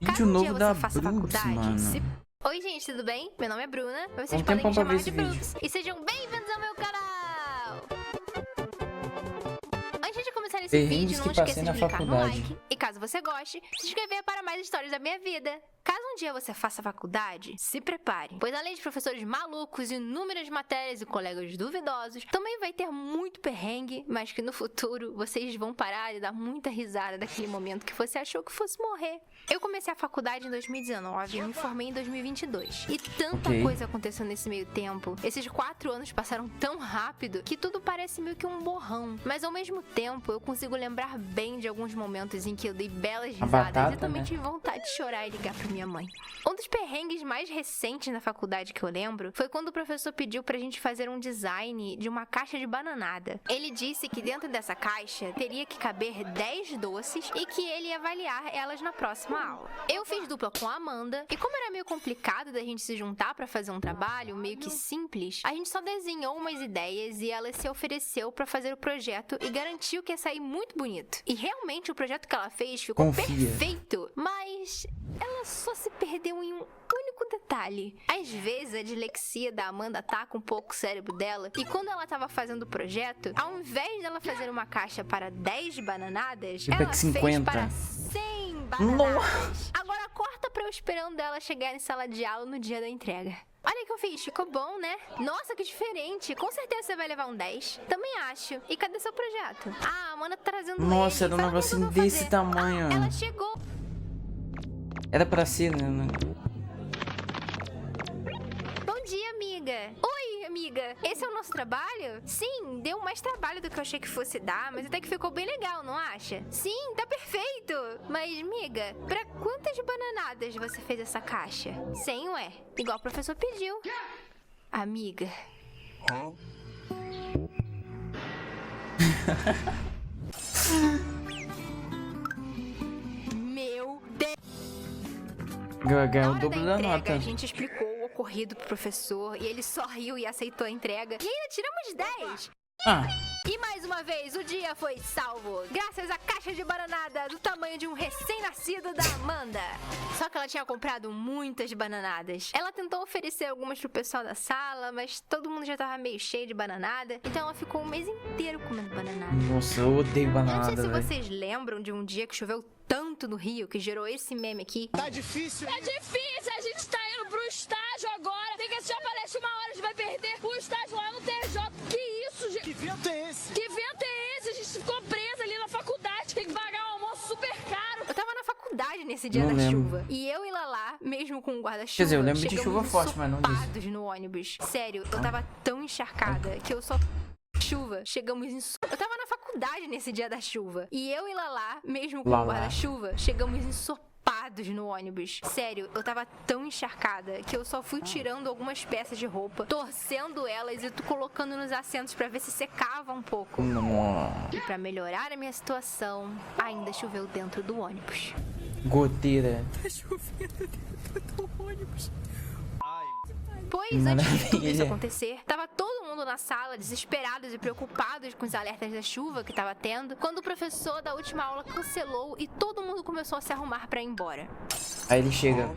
Vídeo novo da Brooks, mano. Oi, gente, tudo bem? Meu nome é Bruna, mas vocês Um podem tempão me pra chamar ver de esse vídeo. Brooks. E sejam bem-vindos ao meu canal! Antes de começar esse Perrengues vídeo, não que passei esqueça de na clicar no faculdade. like. E caso você goste, se inscrever para mais histórias da minha vida. Caso um dia você faça faculdade, se prepare, pois além de professores malucos, inúmeras matérias e colegas duvidosos, também vai ter muito perrengue, mas que no futuro vocês vão parar e dar muita risada daquele momento que você achou que fosse morrer. Eu comecei a faculdade em 2019 e me formei em 2022. E tanta Ok. coisa aconteceu nesse meio tempo. Esses 4 anos passaram tão rápido que tudo parece meio que um borrão. Mas ao mesmo tempo, eu consigo lembrar bem de alguns momentos em que eu dei belas risadas batata, e também né? tive vontade de chorar e ligar pra minha mãe. Um dos perrengues mais recentes na faculdade que eu lembro foi quando o professor pediu pra gente fazer um design de uma caixa de bananada. Ele disse que dentro dessa caixa teria que caber 10 doces e que ele ia avaliar elas na próxima aula. Eu fiz dupla com a Amanda e como era meio complicado da gente se juntar pra fazer um trabalho meio que simples, a gente só desenhou umas ideias e ela se ofereceu pra fazer o projeto e garantiu que ia sair muito bonito. E realmente o projeto que ela fez ficou Confia. perfeito, mas ela só se perdeu em um único detalhe. Às vezes a dislexia da Amanda ataca um pouco o cérebro dela e quando ela tava fazendo o projeto, ao invés dela fazer uma caixa para 10 bananadas, Eu ela pego fez 50. para 100 bananadas. Agora corta pra eu esperando ela chegar em sala de aula no dia da entrega. Olha o que eu fiz, ficou bom, né? Nossa, que diferente. Com certeza você vai levar um 10. Também acho. E cadê seu projeto? Ah, a Amanda tá trazendo Nossa, ele. era um Fala o que negocinho eu vou desse fazer. tamanho. Ah, ela chegou. Era pra ser, né? Bom dia, amiga. Oi, amiga. Esse é o nosso trabalho? Sim, deu mais trabalho do que eu achei que fosse dar, mas até que ficou bem legal, não acha? Sim, tá perfeito. Mas, amiga, pra quantas bananadas você fez essa caixa? 100, ué. Igual o professor pediu. Amiga. Meu Deus. Ganhou o Na hora dobro da da entrega, nota. a gente explicou o ocorrido pro professor e ele sorriu e aceitou a entrega. E ainda tiramos 10. Ah, E mais uma vez, o dia foi salvo, graças à caixa de bananada do tamanho de um recém-nascido da Amanda. Só que ela tinha comprado muitas bananadas. Ela tentou oferecer algumas pro pessoal da sala, mas todo mundo já tava meio cheio de bananada, então ela ficou o mês inteiro comendo bananada. nossa, eu odeio Eu não bananada, sei se velho. vocês lembram de um dia que choveu tanto no Rio que gerou esse meme aqui. Tá difícil? É difícil, a gente tá indo pro estágio agora. Tem que assistir a palestra 1 hora, a gente vai perder o estágio lá no TJ. Que isso, gente? Que vento é esse? Que vento é esse? A gente ficou presa ali na faculdade. Tem que pagar um almoço super caro. Eu tava na faculdade nesse dia Não da lembro. chuva. E eu e Lalá, mesmo com o guarda-chuva, Quer dizer, eu lembro de chegamos chuva forte, mas não disso. ensopados no ônibus. Sério, eu tava tão encharcada que eu só... Chuva, chegamos em... Eu tava na faculdade nesse dia da chuva. E eu e Lalá, mesmo com o Lalá. guarda-chuva, chegamos ensopados no ônibus. Sério, eu tava tão encharcada que eu só fui tirando algumas peças de roupa, torcendo elas e colocando nos assentos pra ver se secava um pouco. Nossa. E pra melhorar a minha situação, ainda choveu dentro do ônibus. Goteira. Pois, antes de tudo isso Maravilha. acontecer, tava todo mundo na sala, desesperados e preocupados com os alertas da chuva que tava tendo, quando o professor da última aula cancelou e todo mundo começou a se arrumar pra ir embora. Aí ele chega.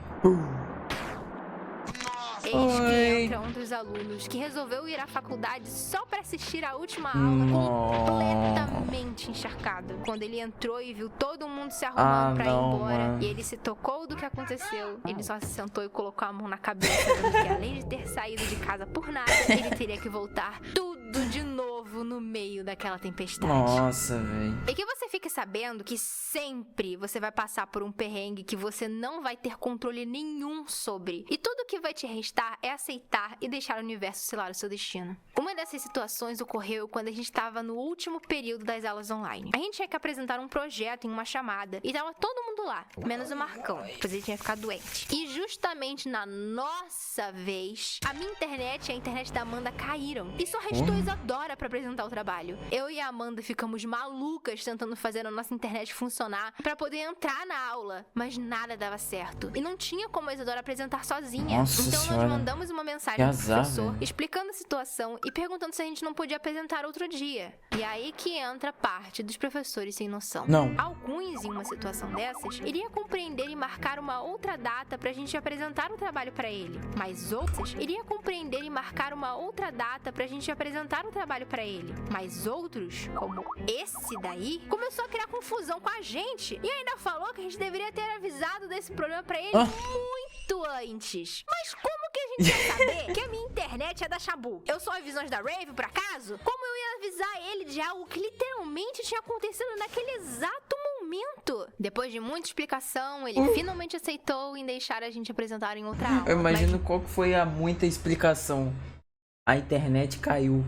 Eis Oi. que entra um dos alunos que resolveu ir à faculdade só pra assistir a última aula, Nossa. completamente encharcado. Quando ele entrou e viu todo mundo se Ah, arrumando pra ir não, embora, mano. e ele se tocou do que aconteceu, ele só se sentou e colocou a mão na cabeça, dizendo que além de ter saído de casa por nada, ele teria que voltar tudo de novo no meio daquela tempestade. Nossa, velho. E que você fique sabendo que sempre você vai passar por um perrengue que você não vai ter controle nenhum sobre. E tudo que vai te restar é aceitar e deixar o universo selar o seu destino. Uma dessas situações ocorreu quando a gente estava no último período das aulas online. A gente tinha que apresentar um projeto em uma chamada e tava todo mundo lá, menos o Marcão, pois ele tinha ficado doente. E justamente na nossa vez, a minha internet e a internet da Amanda caíram. E só restou Isadora pra apresentar o trabalho. Eu e a Amanda ficamos malucas tentando fazer a nossa internet funcionar pra poder entrar na aula, mas nada dava certo. E não tinha como a Isadora apresentar sozinha. Nossa então senhora. nós mandamos uma mensagem Que pro azar, professor velho. explicando a situação e perguntando se a gente não podia apresentar outro dia. E aí que entra parte dos professores sem noção. Não. Alguns, em uma situação dessas, iriam compreender e marcar uma outra data pra gente apresentar o trabalho pra ele. Mas outros iriam compreender e marcar uma outra data pra gente apresentar o trabalho pra ele. Mas outros, como esse daí, começou a criar confusão com a gente e ainda falou que a gente deveria ter avisado desse problema pra ele muito antes. Mas como que a gente ia saber que a minha internet é da Shabu? Eu sou a Visões da Rave, por acaso? Como eu ia avisar ele de algo que literalmente tinha acontecido naquele exato momento? Depois de muita explicação, ele finalmente aceitou em deixar a gente apresentar em outra aula. Eu imagino qual que foi a muita explicação. A internet caiu.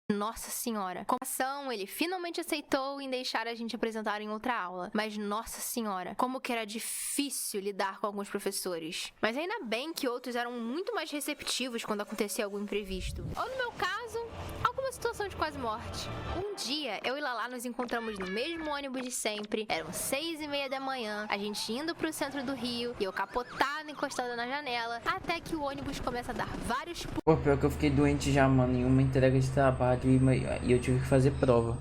Nossa senhora. Com ação, ele finalmente aceitou em deixar a gente apresentar em outra aula. Mas nossa senhora, como que era difícil lidar com alguns professores. Mas ainda bem que outros eram muito mais receptivos quando acontecia algum imprevisto. Ou no meu caso, alguma situação de quase morte. Um dia, eu e Lala nos encontramos no mesmo ônibus de sempre. Eram 6:30 da manhã, a gente indo pro centro do Rio e eu capotada, encostada na janela, até que o ônibus começa a dar vários Pô, pior que eu fiquei doente já, mano, em uma entrega de trabalho e eu tive que fazer prova.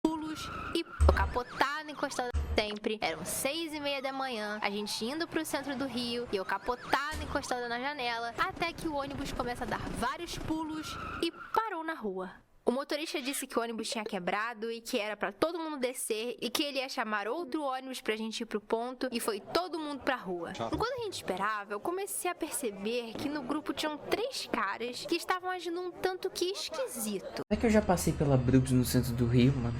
pulos e eu capotada, encostada sempre. Eram 6:30 da manhã, a gente indo pro centro do Rio e eu capotada, encostada na janela, até que o ônibus começa a dar vários pulos e parou na rua. O motorista disse que o ônibus tinha quebrado e que era pra todo mundo descer e que ele ia chamar outro ônibus pra gente ir pro ponto e foi todo mundo pra rua. Enquanto a gente esperava, eu comecei a perceber que no grupo tinham 3 caras que estavam agindo um tanto que esquisito. Será que eu já passei pela Brooks no centro do Rio, mano?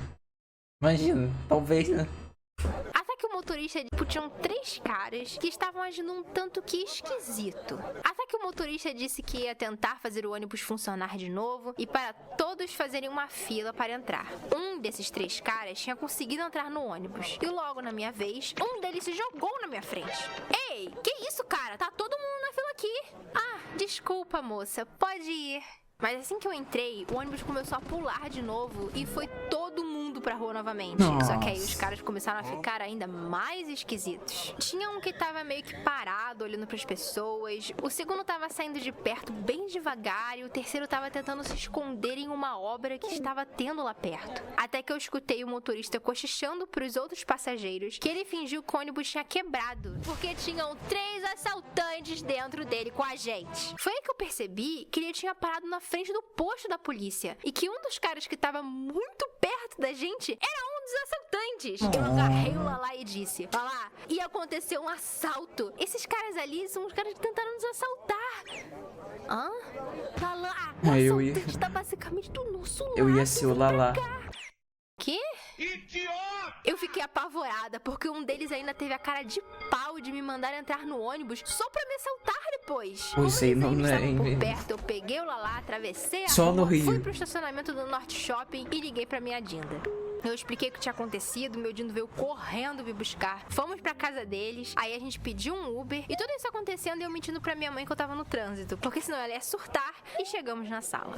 Imagina, talvez, né? Até que o motorista tinham 3 caras que estavam agindo um tanto que esquisito. Até que o motorista disse que ia tentar fazer o ônibus funcionar de novo e para todos fazerem uma fila para entrar. Um desses 3 caras tinha conseguido entrar no ônibus e logo na minha vez, um deles se jogou na minha frente. Ei, que isso, cara? Tá todo mundo na fila aqui. Ah, desculpa, moça. Pode ir. Mas assim que eu entrei, o ônibus começou a pular de novo e foi todo mundo pra rua novamente. Nossa. Só que aí os caras começaram a ficar ainda mais esquisitos. Tinha um que tava meio que parado, olhando pras pessoas. O segundo tava saindo de perto bem devagar e o terceiro tava tentando se esconder em uma obra que estava tendo lá perto. Até que eu escutei o motorista cochichando pros outros passageiros que ele fingiu que o ônibus tinha quebrado, porque tinham 3 assaltantes dentro dele com a gente. Foi aí que eu percebi que ele tinha parado na frente do posto da polícia e que um dos caras que tava muito perto da gente era um dos assaltantes. Eu agarrei o Lala e disse: Lala, ia acontecer um assalto. Esses caras ali são os caras que tentaram nos assaltar. Hã? Lala, o Eu ia- assaltante tá basicamente do nosso lado. Eu ia ser o Lala. Quê? Eu fiquei apavorada porque um deles ainda teve a cara de pau de me mandar entrar no ônibus só pra me assaltar depois. Pois sei, Como não eles é, estavam por hein? perto, eu peguei o Lala, atravessei a Só rua, no Rio. fui pro estacionamento do Norte Shopping e liguei pra minha Dinda. Eu expliquei o que tinha acontecido, meu Dindo veio correndo me buscar. Fomos pra casa deles, aí a gente pediu um Uber e tudo isso acontecendo e eu mentindo pra minha mãe que eu tava no trânsito, porque senão ela ia surtar e chegamos na sala.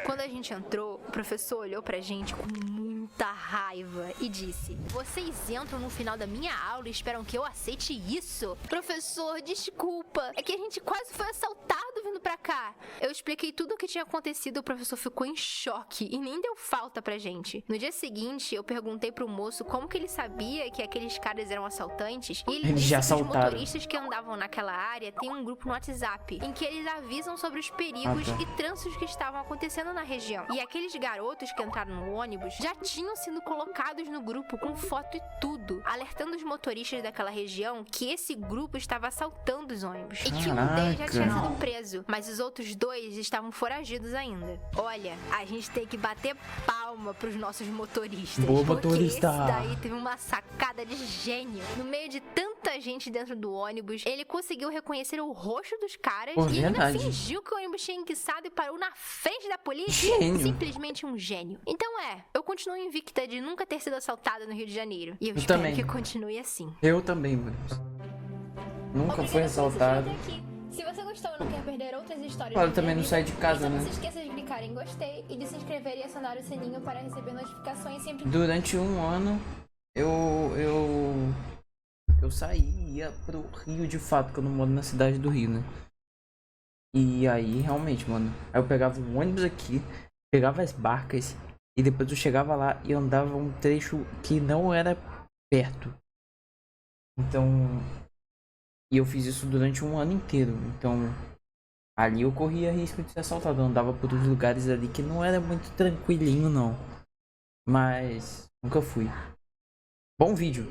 Quando a gente entrou, o professor olhou pra gente com muita raiva e disse: Vocês entram no final da minha aula e esperam que eu aceite isso? Professor, desculpa, é que a gente quase foi assaltado vindo pra cá. Eu expliquei tudo o que tinha acontecido, o professor ficou em choque e nem deu falta pra gente. No dia seguinte, eu perguntei pro moço como que ele sabia que aqueles caras eram assaltantes e ele Eles disse já que os assaltaram. motoristas que andavam naquela área têm um grupo no WhatsApp em que eles avisam sobre os perigos Ah, tá. e trânsitos que estavam acontecendo na região. E aqueles garotos que entraram no ônibus já tinham sido colocados no grupo com foto e tudo, alertando os motoristas daquela região que esse grupo estava assaltando os ônibus e que um deles já tinha Caraca. sido preso, mas os outros 2 estavam foragidos ainda. Olha, a gente tem que bater palma pros nossos motoristas. Boa, porque motorista. esse daí teve uma sacada de gênio. No meio de tanta gente dentro do ônibus, ele conseguiu reconhecer o rosto dos caras Pô, e ainda verdade. fingiu que o ônibus tinha enguiçado e parou na frente da polícia. Gênio. Simplesmente um gênio. Então eu continuo invicta de nunca ter sido assaltada no Rio de Janeiro. E eu Eu espero também. que continue assim. Eu também, Brooks. Nunca fui assaltado. Se você gostou e não quer perder outras histórias, Claro, da também minha não sai de casa, então né? não se esqueça de clicar em gostei e de se inscrever e acionar o sininho para receber notificações sempre. Durante um ano, eu saí e ia pro Rio de fato, que eu não moro na cidade do Rio, né? E aí, realmente, mano, aí eu pegava um ônibus aqui, pegava as barcas E depois eu chegava lá e andava um trecho que não era perto. Então, e eu fiz isso durante um ano inteiro. Então, ali eu corria risco de ser assaltado. Eu andava por uns lugares ali que não era muito tranquilinho, não. Mas nunca fui. Bom vídeo.